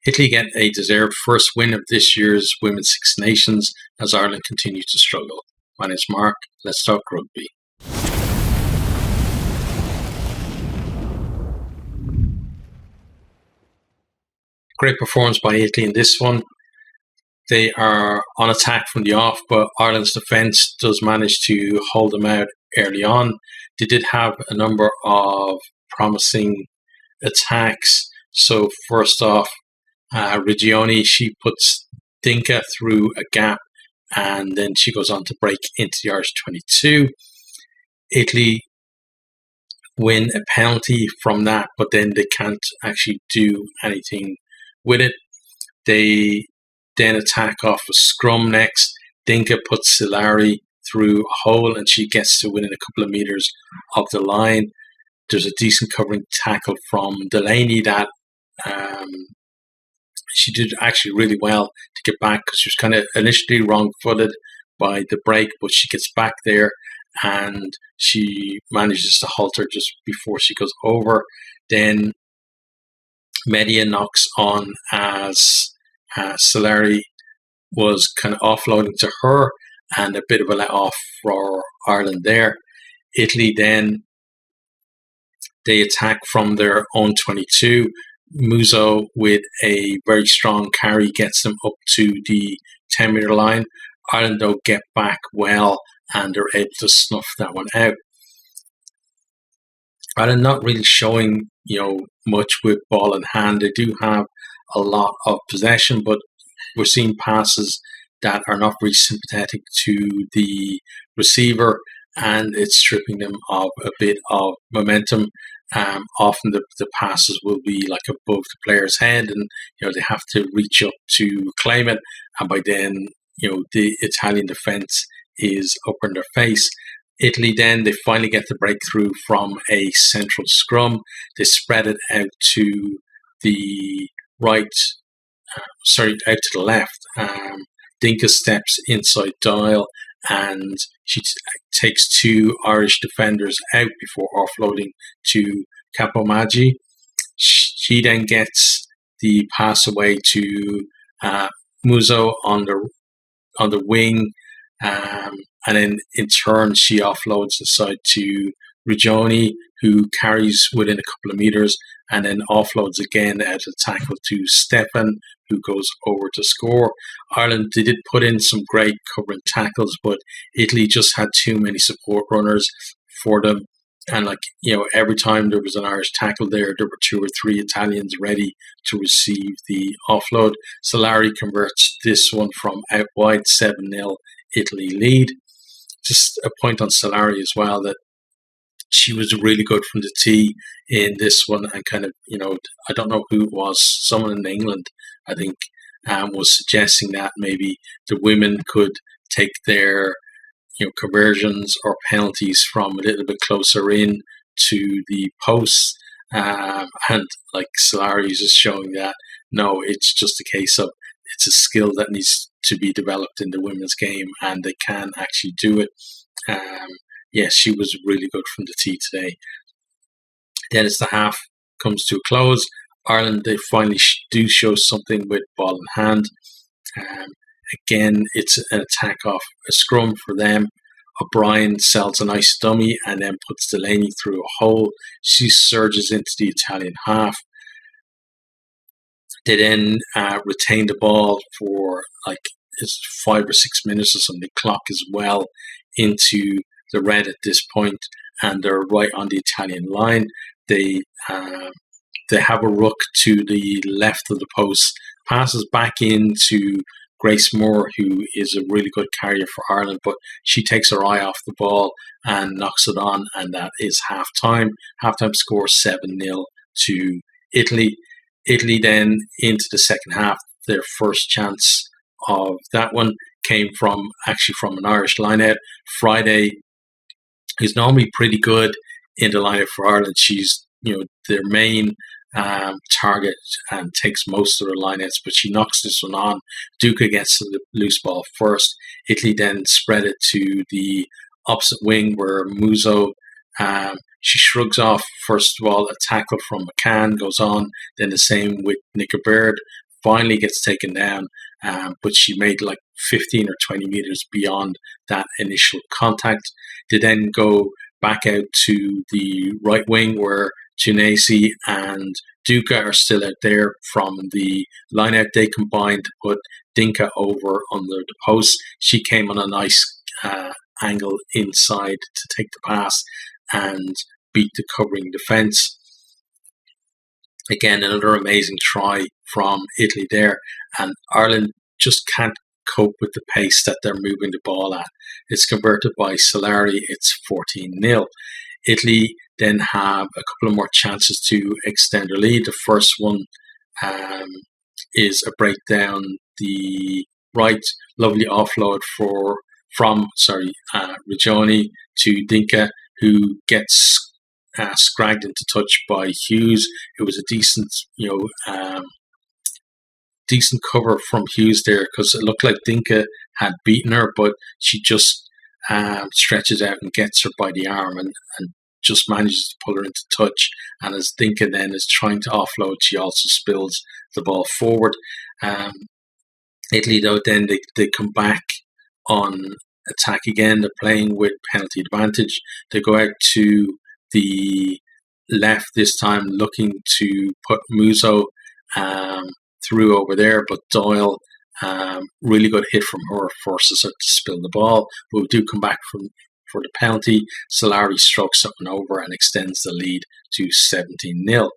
Italy get a deserved first win of this year's Women's Six Nations as Ireland continues to struggle. My name's Mark. Let's talk rugby. Great performance by Italy in this one. They are on attack from the off, but Ireland's defence does manage to hold them out early on. They did have a number of promising attacks. So first off, Regioni, she puts Dinka through a gap, and then she goes on to break into the Irish 22. Italy win a penalty from that, but then they can't actually do anything with it. They then attack off a scrum next. Dinka puts Solari through a hole, and she gets to within a couple of meters of the line. There's a decent covering tackle from Delaney that she did actually really well to get back, because she was kind of initially wrong-footed by the break, but she gets back there and she manages to halt her just before she goes over. Then Media knocks on as Solari was kind of offloading to her, and a bit of a let off for Ireland there. Italy then, they attack from their own 22. Muzo with a very strong carry gets them up to the 10-meter line. Ireland though get back well and they're able to snuff that one out. Ireland not really showing much with ball in hand. They do have a lot of possession, but we're seeing passes that are not really sympathetic to the receiver, and it's stripping them of a bit of momentum. Often the passes will be like above the player's head, and they have to reach up to claim it, and by then the Italian defence is up in their face. Italy then, they finally get the breakthrough from a central scrum. They spread it out to the right, out to the left. Dinka steps inside Dial, and she takes two Irish defenders out before offloading to Capomaggi. She then gets the pass away to Muzo on the wing, and then in turn she offloads inside to Regioni, who carries within a couple of meters, and then offloads again at a tackle to Stefan, who goes over to score. Ireland, they did put in some great covering tackles, but Italy just had too many support runners for them. And every time there was an Irish tackle there were two or three Italians ready to receive the offload. Solari converts this one from out wide, 7-0 Italy lead. Just a point on Solari as well, that she was really good from the tee in this one, and kind of, I don't know who it was, someone in England, I think, was suggesting that maybe the women could take their conversions or penalties from a little bit closer in to the posts, and Solari is just showing that no, it's just a case of it's a skill that needs to be developed in the women's game, and they can actually do it. Yes, she was really good from the tee today. Then as the half comes to a close, Ireland, they finally do show something with ball in hand. Again, it's an attack off a scrum for them. O'Brien sells a nice dummy and then puts Delaney through a hole. She surges into the Italian half. They then retain the ball for it's 5 or 6 minutes or something. The clock is well into the red at this point, and they're right on the Italian line. They have a ruck to the left of the post, passes back into Grace Moore, who is a really good carrier for Ireland, but she takes her eye off the ball and knocks it on, and that is half-time. Half-time score 7-0 to Italy. Italy then into the second half. Their first chance of that one came from an Irish lineout. Friday is normally pretty good in the lineout for Ireland. She's their main target and takes most of the lineouts, but she knocks this one on. Duca gets the loose ball first. Italy then spread it to the opposite wing where Muzo, she shrugs off, first of all, a tackle from McCann goes on, then the same with Nicky Baird, finally gets taken down, but she made like 15 or 20 meters beyond that initial contact. They then go back out to the right wing where Tunasi and Duka are still out there from the line out. They combined to put Dinka over under the post. She came on a nice angle inside to take the pass and beat the covering defence. Again, another amazing try from Italy there, and Ireland just can't cope with the pace that they're moving the ball at. It's converted by Solari, it's 14-0. Italy then have a couple of more chances to extend their lead. The first one is a breakdown the right, lovely offload from Ragioni to Dinka, who gets scragged into touch by Hughes. It was a decent cover from Hughes there, because it looked like Dinka had beaten her, but she just stretches out and gets her by the arm and just manages to pull her into touch. And as Dinka then is trying to offload, she also spills the ball forward. Italy, though, then they come back on attack again. They're playing with penalty advantage. They go out to the left this time, looking to put Muzo through over there, but Doyle, really good hit from her, forces her to spill the ball. But we do come back for the penalty. Solari strokes something over and extends the lead to 17-0.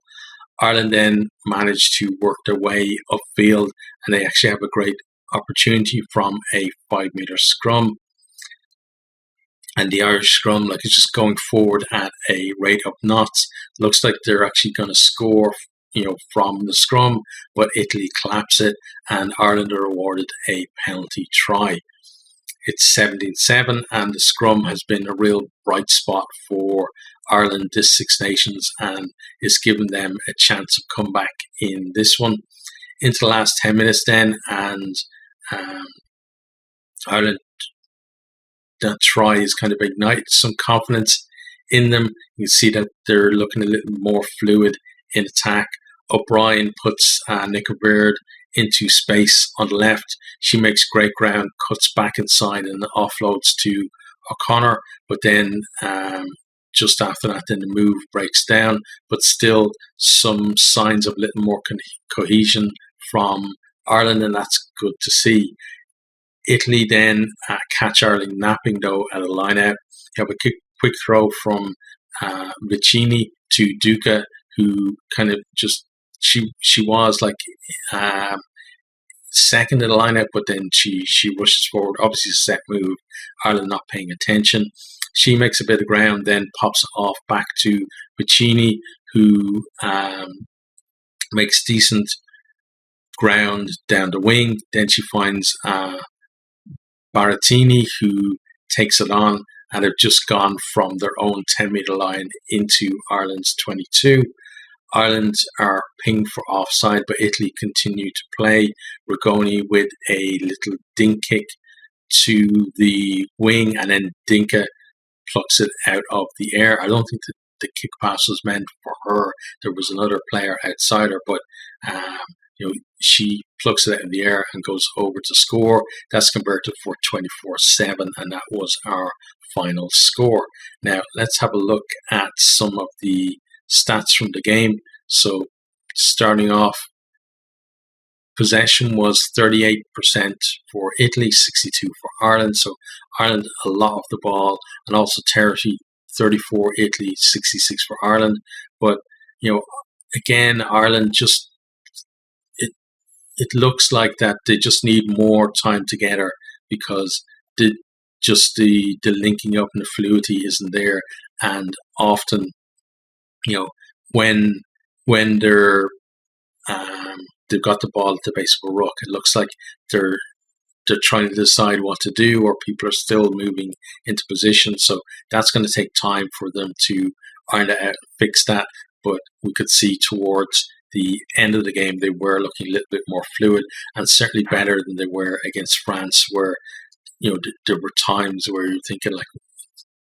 Ireland then managed to work their way upfield, and they actually have a great opportunity from a 5-meter scrum. And the Irish scrum, like, it's just going forward at a rate of knots. Looks like they're actually going to score, from the scrum, but Italy collapse it, and Ireland are awarded a penalty try. It's 17-7, and the scrum has been a real bright spot for Ireland this Six Nations, and it's given them a chance of comeback in this one. Into the last 10 minutes then, and Ireland, that try has kind of ignited some confidence in them. You can see that they're looking a little more fluid in attack. O'Brien puts Nicola Baird into space on the left. She makes great ground, cuts back inside and offloads to O'Connor, but then just after that, then the move breaks down, but still some signs of a little more cohesion from Ireland, and that's good to see. Italy then catch Ireland napping, though, at a line-out. You have a quick throw from Vicini to Duca, who kind of just, she was like second in the line-out, but then she rushes forward. Obviously a set move, Ireland not paying attention. She makes a bit of ground, then pops off back to Vicini, who makes decent ground down the wing. Then she finds Baratini, who takes it on, and they've just gone from their own 10-meter line into Ireland's 22. Ireland are pinged for offside, but Italy continue to play. Rigoni with a little dink kick to the wing, and then Dinka plucks it out of the air. I don't think that the kick pass was meant for her. There was another player outside her, but she plucks it out in the air and goes over to score. That's converted for 24-7, and that was our final score. Now, let's have a look at some of the stats from the game. So, starting off, possession was 38% for Italy, 62% for Ireland. So, Ireland a lot of the ball, and also territory, 34 Italy, 66 for Ireland. But, again, Ireland just, it looks like that they just need more time together, because the linking up and the fluidity isn't there, and often, when they're they've got the ball at the base of a ruck, it looks like they're trying to decide what to do, or people are still moving into position. So that's going to take time for them to iron it out and fix that. But we could see towards the end of the game, they were looking a little bit more fluid, and certainly better than they were against France, where there were times where you're thinking, like,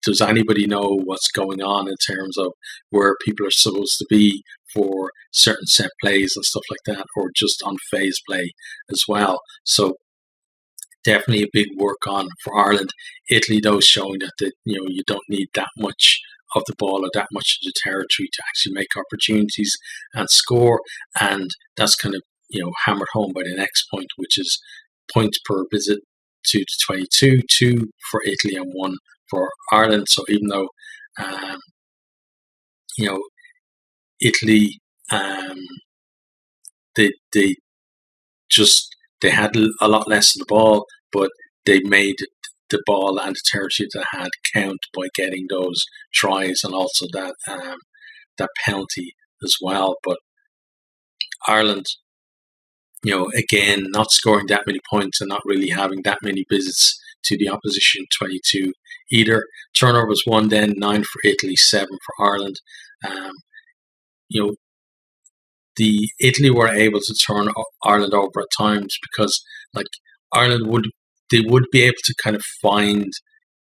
does anybody know what's going on in terms of where people are supposed to be for certain set plays and stuff like that, or just on phase play as well? So definitely a big work on for Ireland. Italy, though, showing that you don't need that much of the ball or that much of the territory to actually make opportunities and score, and that's kind of hammered home by the next point, which is points per visit 2 to 22, 2 for Italy and 1 for Ireland. So even though Italy they had a lot less of the ball, but they made the ball and the territory that had count by getting those tries and also that penalty as well. But Ireland, again, not scoring that many points and not really having that many visits to the opposition 22 either. Turnovers 1, then 9 for Italy, 7 for Ireland. The Italy were able to turn Ireland over at times because, like, Ireland would be able to kind of find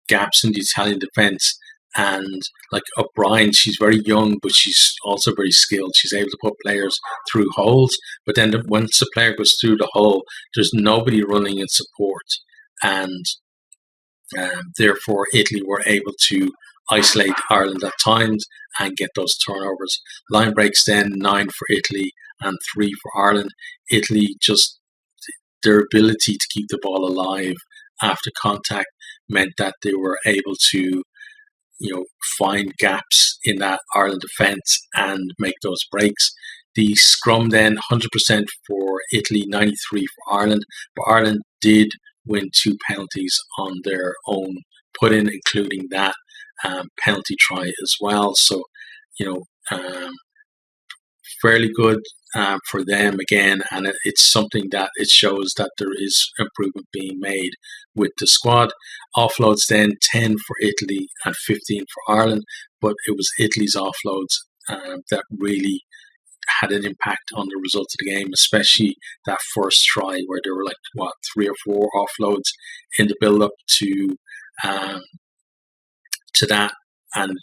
gaps in the Italian defence. And like O'Brien, she's very young, but she's also very skilled. She's able to put players through holes. But then once the player goes through the hole, there's nobody running in support. And therefore, Italy were able to isolate Ireland at times and get those turnovers. Line breaks then 9 for Italy and 3 for Ireland. Italy, just their ability to keep the ball alive after contact meant that they were able to find gaps in that Ireland defence and make those breaks. The scrum then 100% for Italy, 93 for Ireland, but Ireland did win 2 penalties on their own put-in, including that penalty try as well. So, fairly good for them again, and it's something that it shows that there is improvement being made with the squad. Offloads then 10 for Italy and 15 for Ireland, but it was Italy's offloads that really had an impact on the results of the game, especially that first try where there were 3 or 4 offloads in the build-up to that, and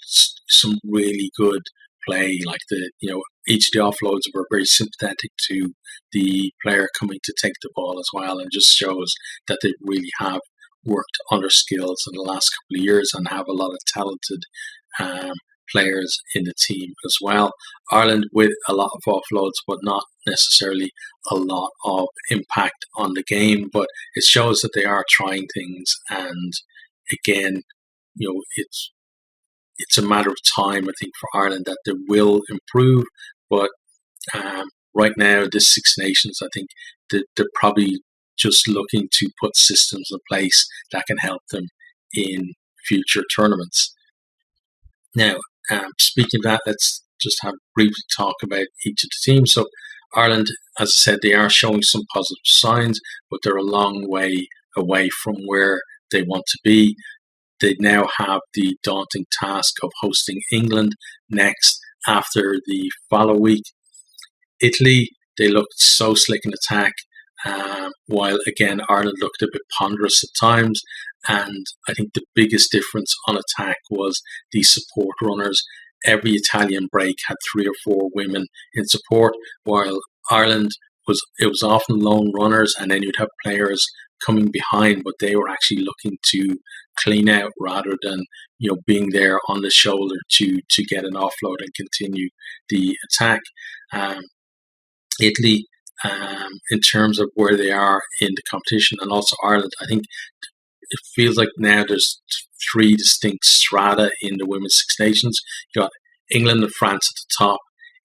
some really good play. Each of the offloads were very sympathetic to the player coming to take the ball as well, and just shows that they really have worked on their skills in the last couple of years and have a lot of talented players in the team as well. Ireland with a lot of offloads, but not necessarily a lot of impact on the game, but it shows that they are trying things, and again, it's a matter of time, I think, for Ireland that they will improve. But right now, this Six Nations, I think they're probably just looking to put systems in place that can help them in future tournaments. Now, speaking of that, let's just briefly talk about each of the teams. So Ireland, as I said, they are showing some positive signs, but they're a long way away from where they want to be. They now have the daunting task of hosting England next after the follow week. Italy, they looked so slick in attack, while again Ireland looked a bit ponderous at times. And I think the biggest difference on attack was the support runners. Every Italian break had 3 or 4 women in support, while Ireland was often lone runners, and then you'd have players coming behind, but they were actually looking to clean out rather than being there on the shoulder to get an offload and continue the attack. Italy, in terms of where they are in the competition, and also Ireland, I think it feels like now there's 3 distinct strata in the Women's Six Nations. You got England and France at the top,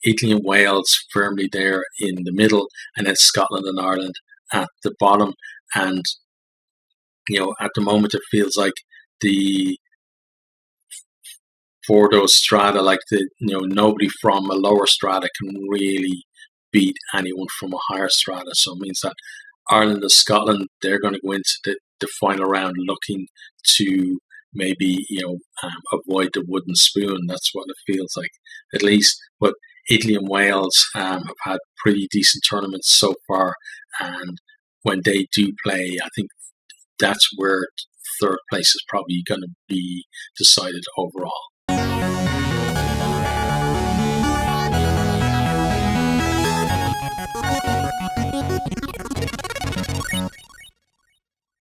Italy and Wales firmly there in the middle, and then Scotland and Ireland at the bottom. And at the moment it feels like for those strata, nobody from a lower strata can really beat anyone from a higher strata. So it means that Ireland and Scotland, they're going to go into the final round looking to maybe avoid the wooden spoon. That's what it feels like, at least. But Italy and Wales have had pretty decent tournaments so far, and when they do play, I think that's where third place is probably going to be decided overall.